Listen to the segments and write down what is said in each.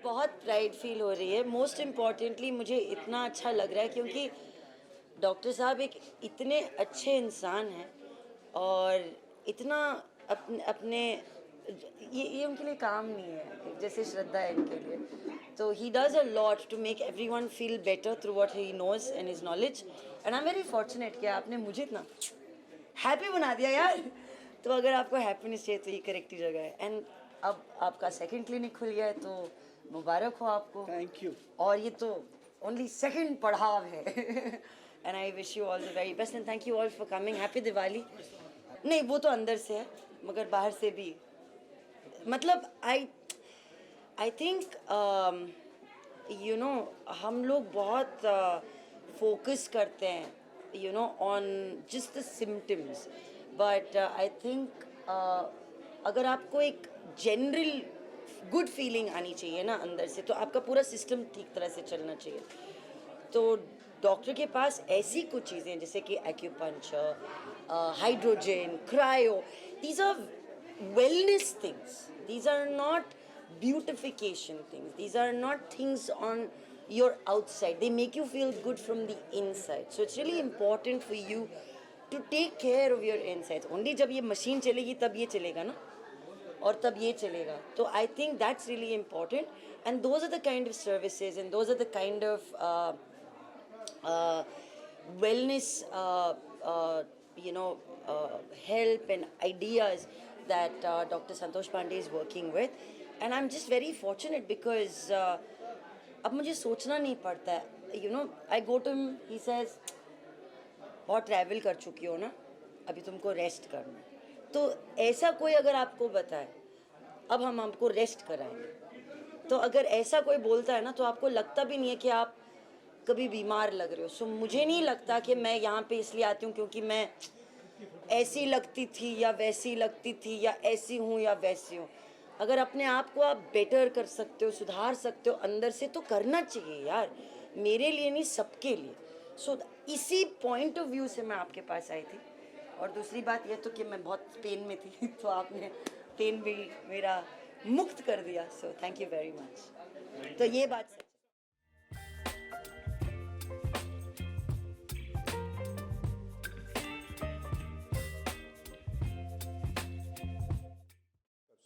बहुत pride feel हो रही है। मोस्ट इम्पॉर्टेंटली मुझे इतना अच्छा लग रहा है क्योंकि डॉक्टर साहब एक इतने अच्छे इंसान हैं और इतना अपने अपने ये उनके लिए काम नहीं है जैसे श्रद्धा है इनके लिए। तो he does a lot to make everyone feel better through what he knows and his knowledge and I am very fortunate कि आपने मुझे इतना हैप्पी बना दिया यार। तो अगर आपको हैप्पीनेस चाहिए तो ये करेक्ट ही जगह है। एंड अब आपका सेकंड क्लिनिक खुल गया है तो मुबारक हो आपको। Thank you. और ये तो ओनली सेकंड पड़ाव है and I wish you all the very best and thank you all for coming. Happy Diwali. नहीं वो तो अंदर से है मगर बाहर से भी मतलब आई थिंक यू नो हम लोग बहुत फोकस करते हैं you know on just the symptoms but I think अगर आपको एक जनरल गुड फीलिंग आनी चाहिए ना अंदर से तो आपका पूरा सिस्टम ठीक तरह से चलना चाहिए। तो डॉक्टर के पास ऐसी कुछ चीज़ें हैं जैसे कि acupuncture, hydrogen, cryo, these are wellness things, these are not beautification things, these are not things on your outside, they make you feel good from the inside. So it's really important for you to take care of your insides. Only जब ये machine चलेगी तब ये चलेगा ना और तब ये चलेगा। तो I think that's really important and those are the kind of services and those are the kind of wellness help and ideas that Dr. Santosh Pandey is working with and I'm just very fortunate because अब मुझे सोचना नहीं पड़ता है। I go to him, he says बहुत travel कर चुकी हो ना अभी तुमको रेस्ट करना है। तो ऐसा कोई अगर आपको बताए अब हम आपको रेस्ट कराएंगे तो अगर ऐसा कोई बोलता है ना तो आपको लगता भी नहीं है कि आप कभी बीमार लग रहे हो। सो मुझे नहीं लगता कि मैं यहाँ पे इसलिए आती हूँ क्योंकि मैं ऐसी लगती थी या वैसी लगती थी या ऐसी हूँ या वैसी हूँ। अगर अपने आप को आप बेटर कर सकते हो, सुधार सकते हो अंदर से तो करना चाहिए यार, मेरे लिए नहीं सबके लिए। सो इसी पॉइंट ऑफ व्यू से मैं आपके पास आई थी। और दूसरी बात यह तो कि मैं बहुत पेन में थी तो आपने पेन भी मेरा मुक्त कर दिया। So thank you very much. तो ये बात सच है।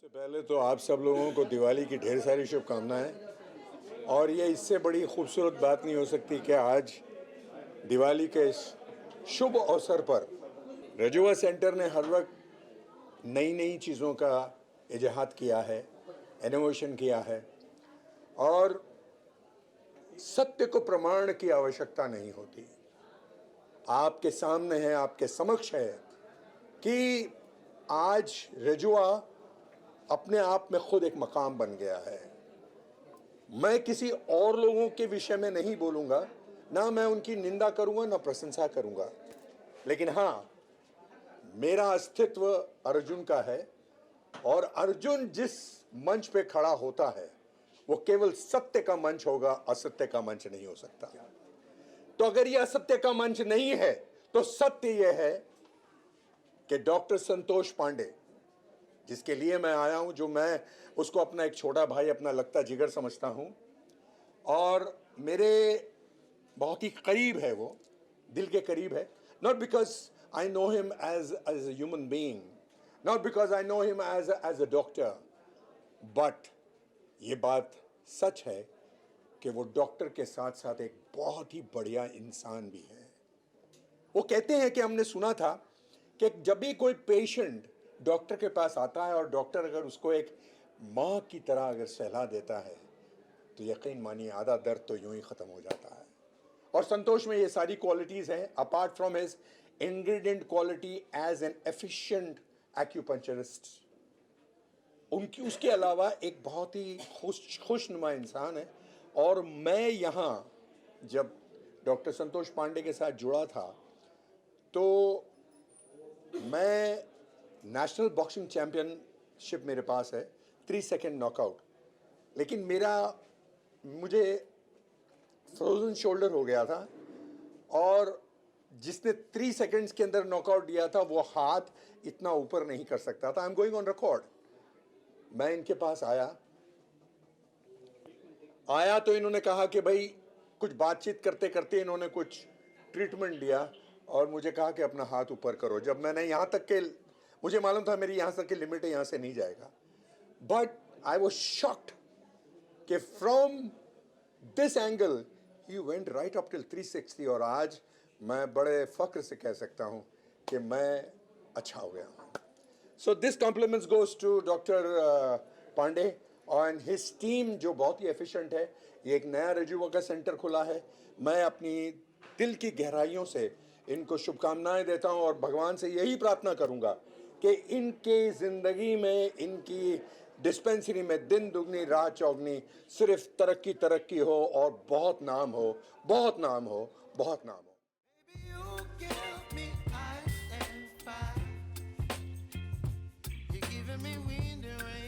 सबसे पहले तो आप सब लोगों को दिवाली की ढेर सारी शुभकामनाएं। और ये इससे बड़ी खूबसूरत बात नहीं हो सकती कि आज दिवाली के इस शुभ अवसर पर रजुआ सेंटर ने हर वक्त नई नई चीज़ों का इजाहात किया है, इनोवेशन किया है और सत्य को प्रमाण की आवश्यकता नहीं होती। आपके सामने है, आपके समक्ष है कि आज रजुआ अपने आप में खुद एक मकाम बन गया है। मैं किसी और लोगों के विषय में नहीं बोलूँगा, ना मैं उनकी निंदा करूँगा ना प्रशंसा करूँगा, लेकिन हाँ मेरा अस्तित्व अर्जुन का है और अर्जुन जिस मंच पे खड़ा होता है वो केवल सत्य का मंच होगा, असत्य का मंच नहीं हो सकता। तो अगर ये असत्य का मंच नहीं है तो सत्य यह है कि डॉक्टर संतोष पांडे जिसके लिए मैं आया हूं, जो मैं उसको अपना एक छोटा भाई, अपना लगता जिगर समझता हूं और मेरे बहुत ही करीब है, वो दिल के करीब है। Not because I know him as a human being, not because I know him as a doctor, but ये बात सच है कि वो डॉक्टर के साथ साथ एक बहुत ही बढ़िया इंसान भी है। वो कहते हैं कि हमने सुना था कि जब भी कोई पेशेंट डॉक्टर के पास आता है और डॉक्टर अगर उसको एक माँ की तरह अगर सहला देता है तो यकीन मानिए आधा दर्द तो यूं ही ख़त्म हो जाता है। और संतोष में ये सारी क्वालिटीज़ हैं, apart from his ingredient quality as an efficient acupuncturist. उसके अलावा एक बहुत ही खुशनुमा इंसान है। और मैं यहाँ जब डॉक्टर संतोष पांडे के साथ जुड़ा था तो मैं नेशनल बॉक्सिंग चैंपियनशिप मेरे पास है, 3 सेकंड नॉकआउट, लेकिन मुझे फ्रोजन शोल्डर हो गया था और जिसने 3 सेकंड्स के अंदर नॉकआउट दिया था वो हाथ इतना ऊपर नहीं कर सकता था। I am going on record. मैं इनके पास आया आया तो इन्होंने कहा कि भाई कुछ बातचीत करते करते इन्होंने कुछ ट्रीटमेंट दिया और मुझे कहा कि अपना हाथ ऊपर करो। जब मैंने यहाँ तक के, मुझे मालूम था मेरी यहाँ तक की लिमिट है, यहाँ से नहीं जाएगा, बट आई वॉज शॉक्ड कि from this angle he went right up till 360 और आज मैं बड़े फख्र से कह सकता हूँ कि मैं अच्छा हो गया हूँ। So this compliments goes to Dr. Pandey और his team जो बहुत ही efficient है। ये एक नया रजुआ का सेंटर खुला है। मैं अपनी दिल की गहराइयों से इनको शुभकामनाएं देता हूं और भगवान से यही प्रार्थना करूंगा कि इनके ज़िंदगी में, इनकी डिस्पेंसरी में दिन दुगनी रात चौगनी सिर्फ तरक्की तरक्की हो और बहुत नाम हो, बहुत नाम हो, बहुत नाम हो। You give me ice and fire. You're giving me wind and rain.